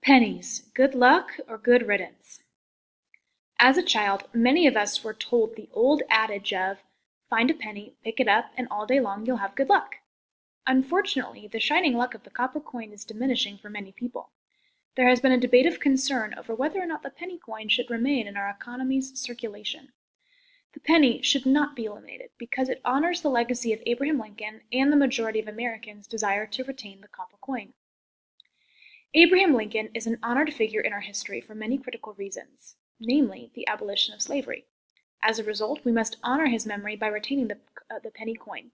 Pennies, good luck or good riddance? As a child, many of us were told the old adage of, find a penny, pick it up, and all day long you'll have good luck. Unfortunately, the shining luck of the copper coin is diminishing for many people. There has been a debate of concern over whether or not the penny coin should remain in our economy's circulation. The penny should not be eliminated because it honors the legacy of Abraham Lincoln and the majority of Americans' desire to retain the copper coin. Abraham Lincoln is an honored figure in our history for many critical reasons, namely the abolition of slavery. As a result, we must honor his memory by retaining the penny coin.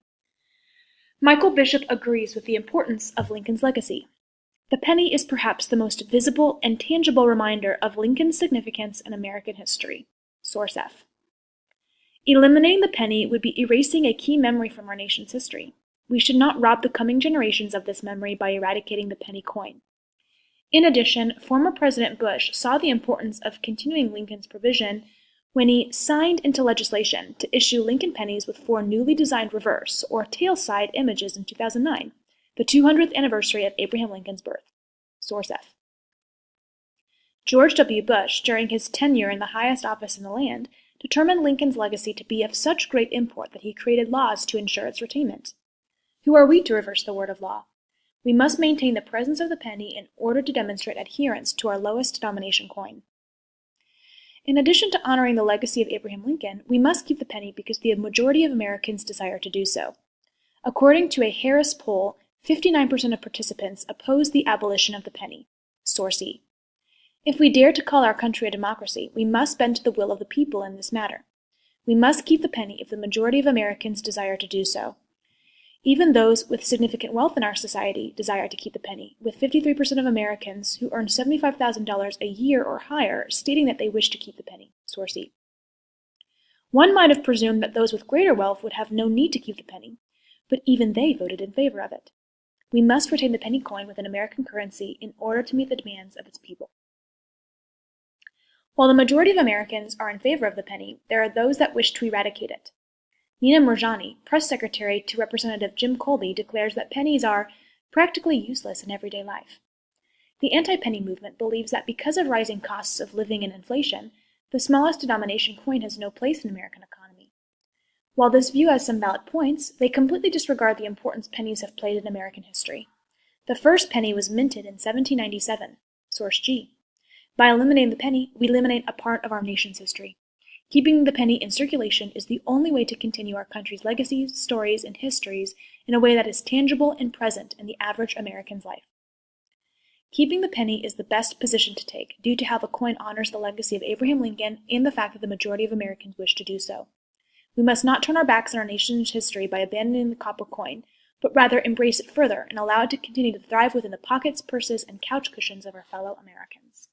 Michael Bishop agrees with the importance of Lincoln's legacy. The penny is perhaps the most visible and tangible reminder of Lincoln's significance in American history. Source F. Eliminating the penny would be erasing a key memory from our nation's history. We should not rob the coming generations of this memory by eradicating the penny coin. In addition, former President Bush saw the importance of continuing Lincoln's provision when he signed into legislation to issue Lincoln pennies with 4 newly designed reverse or tail side images in 2009, the 200th anniversary of Abraham Lincoln's birth. Source F. George W. Bush, during his tenure in the highest office in the land, determined Lincoln's legacy to be of such great import that he created laws to ensure its retainment. Who are we to reverse the word of law? We must maintain the presence of the penny in order to demonstrate adherence to our lowest denomination coin. In addition to honoring the legacy of Abraham Lincoln, we must keep the penny because the majority of Americans desire to do so. According to a Harris poll, 59% of participants oppose the abolition of the penny. Source E. If we dare to call our country a democracy, we must bend to the will of the people in this matter. We must keep the penny if the majority of Americans desire to do so. Even those with significant wealth in our society desire to keep the penny, with 53% of Americans who earn $75,000 a year or higher stating that they wish to keep the penny. Source E. One might have presumed that those with greater wealth would have no need to keep the penny, but even they voted in favor of it. We must retain the penny coin within American currency in order to meet the demands of its people. While the majority of Americans are in favor of the penny, there are those that wish to eradicate it. Nina Mirjani, press secretary to Representative Jim Colby, declares that pennies are practically useless in everyday life. The anti-penny movement believes that because of rising costs of living and inflation, the smallest denomination coin has no place in American economy. While this view has some valid points, they completely disregard the importance pennies have played in American history. The first penny was minted in 1797. Source G. By eliminating the penny, we eliminate a part of our nation's history. Keeping the penny in circulation is the only way to continue our country's legacies, stories, and histories in a way that is tangible and present in the average American's life. Keeping the penny is the best position to take due to how the coin honors the legacy of Abraham Lincoln and the fact that the majority of Americans wish to do so. We must not turn our backs on our nation's history by abandoning the copper coin, but rather embrace it further and allow it to continue to thrive within the pockets, purses, and couch cushions of our fellow Americans.